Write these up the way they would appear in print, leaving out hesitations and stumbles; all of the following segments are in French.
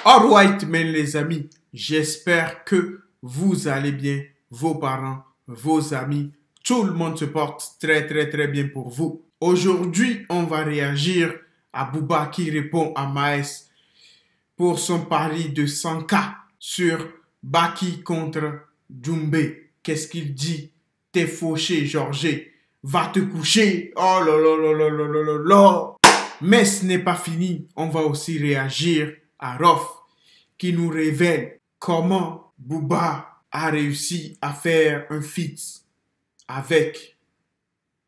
Alright, mais les amis, j'espère que vous allez bien, vos parents, vos amis, tout le monde se porte très bien pour vous. Aujourd'hui, on va réagir à Booba qui répond à Maes pour son pari de 100K sur Baki contre Doumbé. Qu'est-ce qu'il dit? T'es fauché, Georges. Va te coucher. Oh là là là là là là là là. Mais ce n'est pas fini. On va aussi réagir à Rof qui nous révèle comment Booba a réussi à faire un feat avec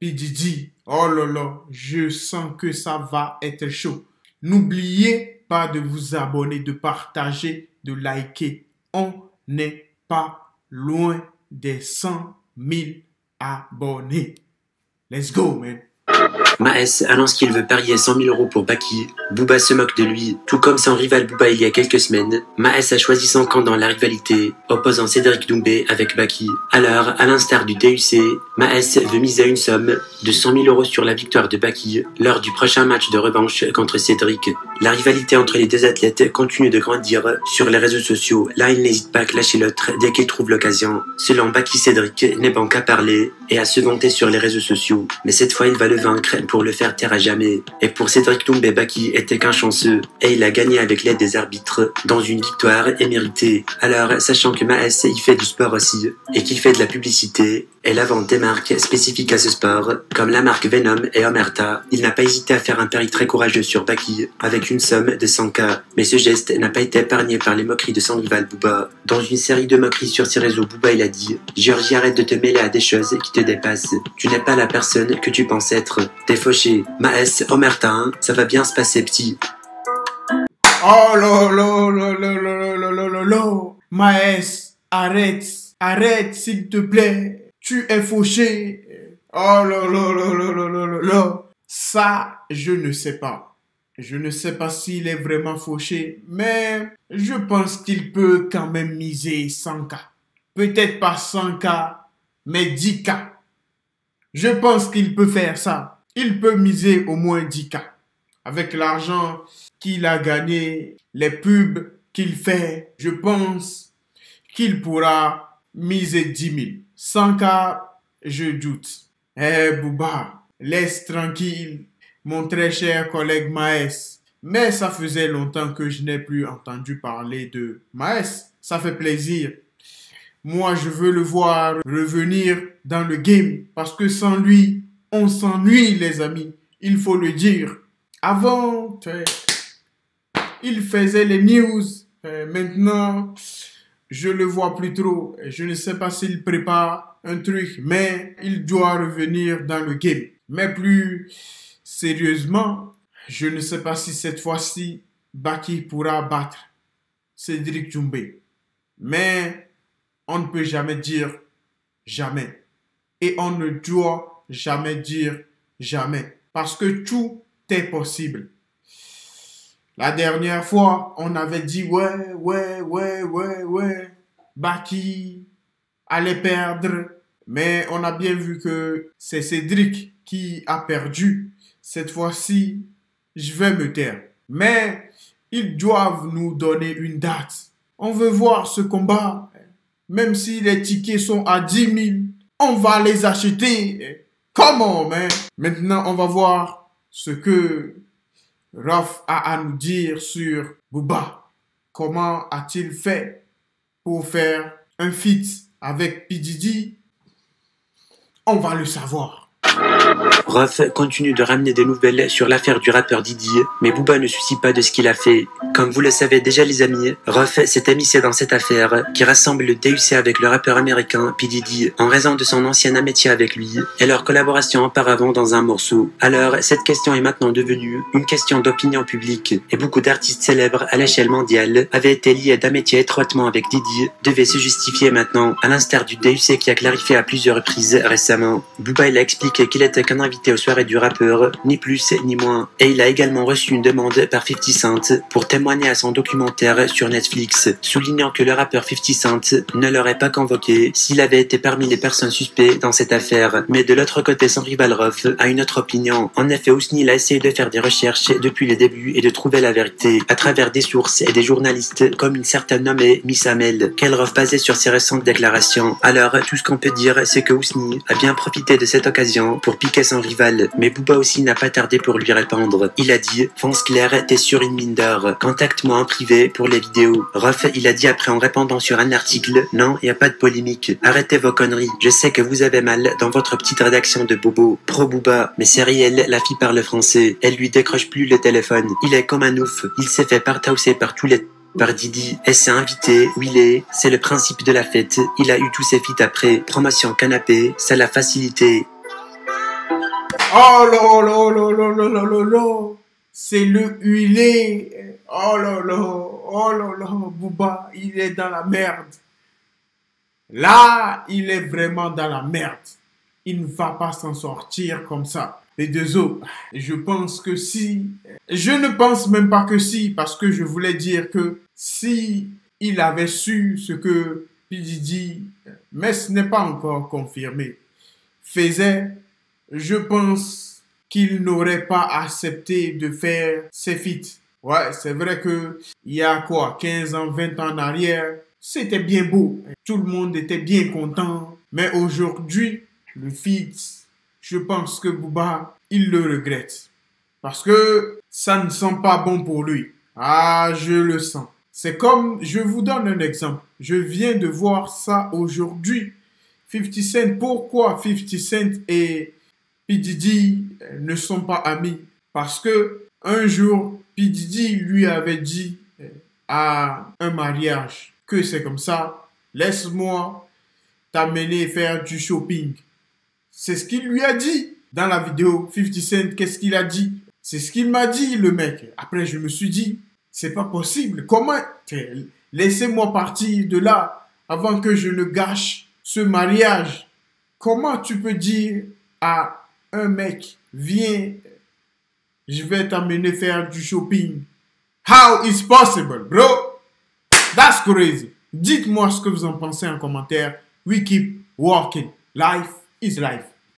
P. Diddy. Oh là là, je sens que ça va être chaud. N'oubliez pas de vous abonner, de partager, de liker. On n'est pas loin des 100 000 abonnés. Let's go, man. Maes annonce qu'il veut parier 100 000 € pour Baki. Booba se moque de lui, tout comme son rival Booba il y a quelques semaines. Maes a choisi son camp dans la rivalité, opposant Cédric Doumbé avec Baki. Alors, à l'instar du DUC, Maes veut miser une somme de 100 000 € sur la victoire de Baki lors du prochain match de revanche contre Cédric. La rivalité entre les deux athlètes continue de grandir sur les réseaux sociaux. L'un il n'hésite pas à clasher l'autre dès qu'il trouve l'occasion. Selon Baki, Cédric n'est bon qu'à parler et à se vanter sur les réseaux sociaux. Mais cette fois il va le vaincre pour le faire taire à jamais. Et pour Cédric Doumbé, Baki était qu'un chanceux et il a gagné avec l'aide des arbitres dans une victoire méritée. Alors, sachant que Maes il fait du sport aussi et qu'il fait de la publicité et la vente des marques spécifiques à ce sport, comme la marque Venom et Omerta, il n'a pas hésité à faire un pari très courageux sur Baki avec une somme de 100K. Mais ce geste n'a pas été épargné par les moqueries de son rival Booba. Dans une série de moqueries sur ses réseaux, Booba il a dit « Georgie, arrête de te mêler à des choses qui te dépassent. Tu n'es pas la personne que tu penses être. T'es fauché. Maes, Omerta, hein, ça va bien se passer, petit. » Oh là là là là là là là là là. Maes, arrête s'il te plaît. Tu es fauché. Oh là là là là là là là là. Ça, je ne sais pas. Je ne sais pas s'il est vraiment fauché, mais je pense qu'il peut quand même miser 100K. Peut-être pas 100K, mais 10K. Je pense qu'il peut faire ça. Il peut miser au moins 10K. Avec l'argent qu'il a gagné, les pubs qu'il fait, je pense qu'il pourra miser 10 000. 100K, je doute. Eh Booba, laisse tranquille mon très cher collègue Maes. Mais ça faisait longtemps que je n'ai plus entendu parler de Maes. Ça fait plaisir. Moi, je veux le voir revenir dans le game. Parce que sans lui, on s'ennuie, les amis. Il faut le dire. Avant, il faisait les news. Maintenant, je le vois plus trop. Je ne sais pas s'il prépare un truc, mais il doit revenir dans le game. Mais plus sérieusement, je ne sais pas si cette fois-ci, Baki pourra battre Cédric Doumbé. Mais on ne peut jamais dire jamais. Et on ne doit jamais dire jamais. Parce que tout est possible. La dernière fois, on avait dit ouais, Baki allait perdre. Mais on a bien vu que c'est Cédric qui a perdu. Cette fois-ci, je vais me taire. Mais ils doivent nous donner une date. On veut voir ce combat. Même si les tickets sont à 10 000, on va les acheter. Comment, man? Maintenant, on va voir ce que Rof a à nous dire sur Booba. Comment a-t-il fait pour faire un feat avec P. Diddy? On va le savoir. Rof continue de ramener des nouvelles sur l'affaire du rappeur Diddy, mais Booba ne soucie pas de ce qu'il a fait. Comme vous le savez déjà les amis, Rof s'est immiscé dans cette affaire qui rassemble le DUC avec le rappeur américain P. Diddy en raison de son ancienne amitié avec lui et leur collaboration auparavant dans un morceau. Alors cette question est maintenant devenue une question d'opinion publique et beaucoup d'artistes célèbres à l'échelle mondiale avaient été liés d'amitié étroitement avec Diddy devaient se justifier maintenant, à l'instar du DUC qui a clarifié à plusieurs reprises récemment. Booba il a expliqué explique qu'il était qu'un invité aux soirées du rappeur, ni plus ni moins. Et il a également reçu une demande par 50 Cent pour témoigner à son documentaire sur Netflix, soulignant que le rappeur 50 Cent ne l'aurait pas convoqué s'il avait été parmi les personnes suspectes dans cette affaire. Mais de l'autre côté, son rival Rof a une autre opinion. En effet, Ousni a essayé de faire des recherches depuis les débuts et de trouver la vérité à travers des sources et des journalistes comme une certaine nommée Miss Amel, qu'elle Rof basée sur ses récentes déclarations. Alors, tout ce qu'on peut dire, c'est que Ousni a bien profité de cette occasion pour piquer son rival, mais Booba aussi n'a pas tardé pour lui répondre. Il a dit: fonce clair, t'es sur une mine d'or, contacte-moi en privé pour les vidéos. Rof, il a dit après en répondant sur un article: non, y a pas de polémique, arrêtez vos conneries, je sais que vous avez mal dans votre petite rédaction de bobo, pro Booba, mais c'est réel, la fille parle français, elle lui décroche plus le téléphone, il est comme un ouf, il s'est fait partausser par tous les par Didi, elle s'est invitée où il est, c'est le principe de la fête, il a eu tous ses feats après, promotion canapé, ça l'a facilité. Oh là là là là là là là là, c'est le huilé. Oh là là, Booba, il est dans la merde. Là, il est vraiment dans la merde. Il ne va pas s'en sortir comme ça. Les deux autres, je pense que si, je ne pense même pas que si, parce que je voulais dire que si il avait su ce que P. Diddy, mais ce n'est pas encore confirmé, faisait, je pense qu'il n'aurait pas accepté de faire ses feats. Ouais, c'est vrai que il y a quoi, 15 ans, 20 ans en arrière, c'était bien beau. Tout le monde était bien content. Mais aujourd'hui, le feat, je pense que Booba, il le regrette. Parce que ça ne sent pas bon pour lui. Ah, je le sens. C'est comme, je vous donne un exemple. Je viens de voir ça aujourd'hui. 50 Cent, pourquoi 50 Cent et P. Diddy ne sont pas amis? Parce que un jour, P. Diddy lui avait dit à un mariage que c'est comme ça, laisse-moi t'amener faire du shopping. C'est ce qu'il lui a dit dans la vidéo. 50 Cent, qu'est-ce qu'il a dit? C'est ce qu'il m'a dit, le mec. Après, je me suis dit, c'est pas possible. Comment? Laissez-moi partir de là avant que je ne gâche ce mariage. Comment tu peux dire à un mec, viens, je vais t'amener faire du shopping? How is possible, bro? That's crazy. Dites-moi ce que vous en pensez en commentaire. We keep walking. Life is life.